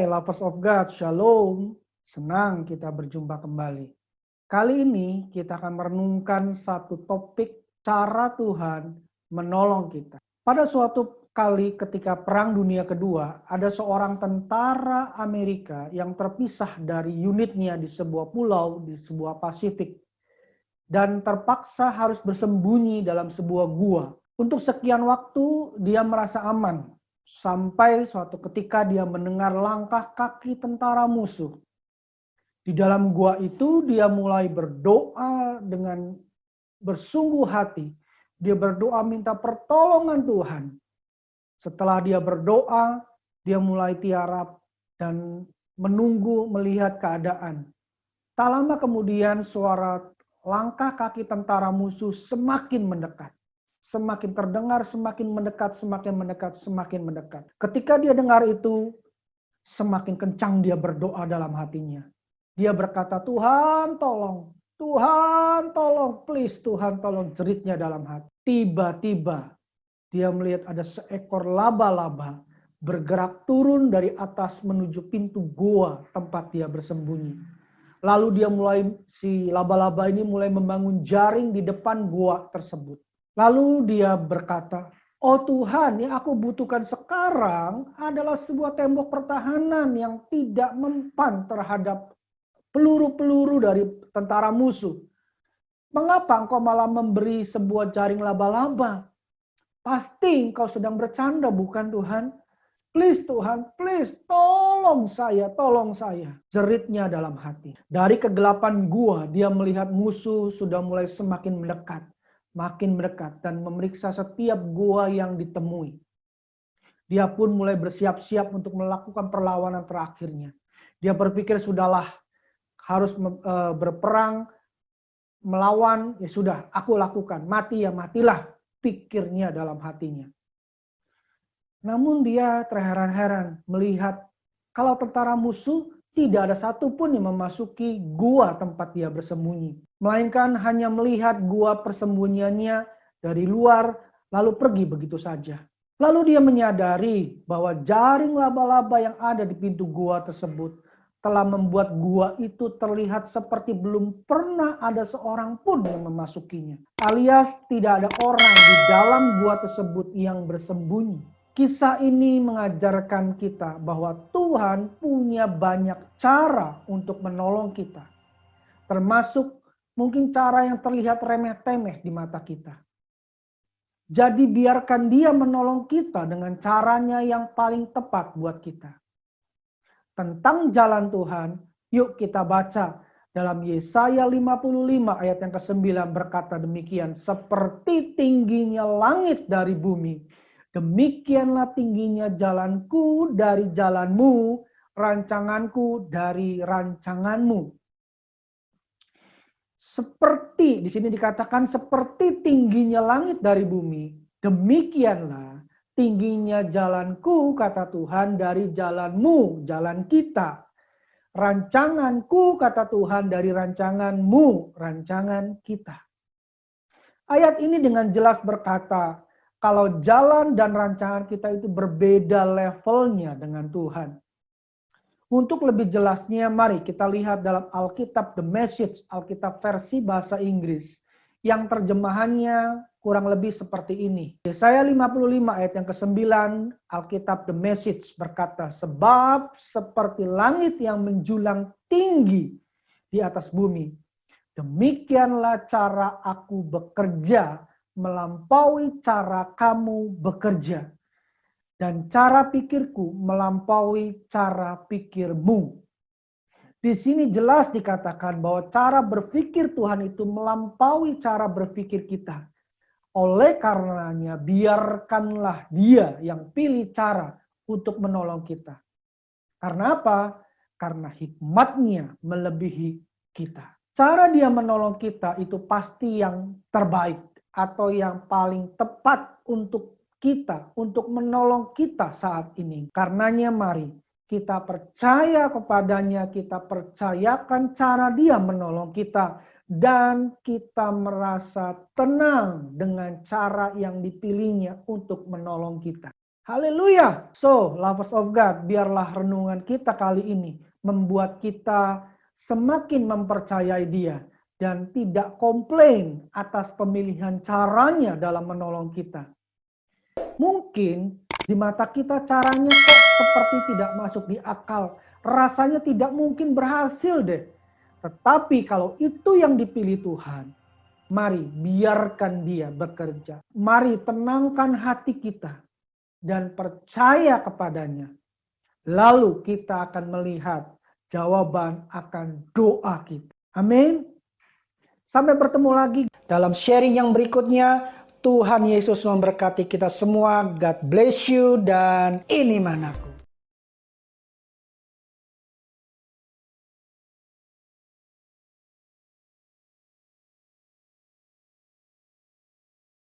Hai lovers of God, Shalom. Senang kita berjumpa kembali. Kali ini kita akan merenungkan satu topik cara Tuhan menolong kita. Pada suatu kali ketika Perang Dunia Kedua, ada seorang tentara Amerika yang terpisah dari unitnya di sebuah pulau di sebuah Pasifik dan terpaksa harus bersembunyi dalam sebuah gua. Untuk sekian waktu dia merasa aman. Sampai suatu ketika dia mendengar langkah kaki tentara musuh. Di dalam gua itu dia mulai berdoa dengan bersungguh hati. Dia berdoa minta pertolongan Tuhan. Setelah dia berdoa, dia mulai tiarap dan menunggu melihat keadaan. Tak lama kemudian suara langkah kaki tentara musuh semakin mendekat. Semakin terdengar, semakin mendekat, semakin mendekat, semakin mendekat. Ketika dia dengar itu, semakin kencang dia berdoa dalam hatinya. Dia berkata, Tuhan tolong, Tuhan tolong, please Tuhan tolong, jeritnya dalam hati. Tiba-tiba dia melihat ada seekor laba-laba bergerak turun dari atas menuju pintu gua tempat dia bersembunyi. Lalu si laba-laba ini mulai membangun jaring di depan gua tersebut. Lalu dia berkata, oh Tuhan, yang aku butuhkan sekarang adalah sebuah tembok pertahanan yang tidak mempan terhadap peluru-peluru dari tentara musuh. Mengapa engkau malah memberi sebuah jaring laba-laba? Pasti engkau sedang bercanda, bukan Tuhan? Please Tuhan, please tolong saya, tolong saya. Jeritnya dalam hati. Dari kegelapan gua, dia melihat musuh sudah mulai semakin mendekat. Makin mendekat dan memeriksa setiap gua yang ditemui. Dia pun mulai bersiap-siap untuk melakukan perlawanan terakhirnya. Dia berpikir sudahlah harus berperang, melawan, ya sudah aku lakukan. Mati ya matilah, pikirnya dalam hatinya. Namun dia terheran-heran melihat kalau tentara musuh tidak ada satupun yang memasuki gua tempat dia bersembunyi. Melainkan hanya melihat gua persembunyiannya dari luar lalu pergi begitu saja. Lalu dia menyadari bahwa jaring laba-laba yang ada di pintu gua tersebut telah membuat gua itu terlihat seperti belum pernah ada seorang pun yang memasukinya. Alias tidak ada orang di dalam gua tersebut yang bersembunyi. Kisah ini mengajarkan kita bahwa Tuhan punya banyak cara untuk menolong kita. Termasuk mungkin cara yang terlihat remeh-temeh di mata kita. Jadi biarkan dia menolong kita dengan caranya yang paling tepat buat kita. Tentang jalan Tuhan, yuk kita baca dalam Yesaya 55 ayat yang ke-9 berkata demikian. Seperti tingginya langit dari bumi, demikianlah tingginya jalanku dari jalanmu, rancanganku dari rancanganmu. Seperti, di sini dikatakan seperti tingginya langit dari bumi, demikianlah tingginya jalanku, kata Tuhan, dari jalanmu, jalan kita. Rancanganku, kata Tuhan, dari rancanganmu, rancangan kita. Ayat ini dengan jelas berkata, kalau jalan dan rancangan kita itu berbeda levelnya dengan Tuhan. Untuk lebih jelasnya, mari kita lihat dalam Alkitab The Message, Alkitab versi bahasa Inggris, yang terjemahannya kurang lebih seperti ini. Yesaya 55 ayat yang ke-9, Alkitab The Message berkata, sebab seperti langit yang menjulang tinggi di atas bumi, demikianlah cara aku bekerja melampaui cara kamu bekerja. Dan cara pikirku melampaui cara pikirmu. Di sini jelas dikatakan bahwa cara berpikir Tuhan itu melampaui cara berpikir kita. Oleh karenanya biarkanlah Dia yang pilih cara untuk menolong kita. Karena apa? Karena hikmatnya melebihi kita. Cara Dia menolong kita itu pasti yang terbaik atau yang paling tepat untuk kita, untuk menolong kita saat ini. Karenanya mari kita percaya kepadanya, kita percayakan cara Dia menolong kita, dan kita merasa tenang dengan cara yang dipilihnya untuk menolong kita. Haleluya. So, lovers of God, biarlah renungan kita kali ini membuat kita semakin mempercayai Dia dan tidak komplain atas pemilihan caranya dalam menolong kita. Mungkin di mata kita caranya kok seperti tidak masuk di akal. Rasanya tidak mungkin berhasil deh. Tetapi kalau itu yang dipilih Tuhan, mari biarkan Dia bekerja. Mari tenangkan hati kita dan percaya kepadanya. Lalu kita akan melihat jawaban akan doa kita. Amin. Sampai bertemu lagi dalam sharing yang berikutnya. Tuhan Yesus memberkati kita semua. God bless you dan ini manaku.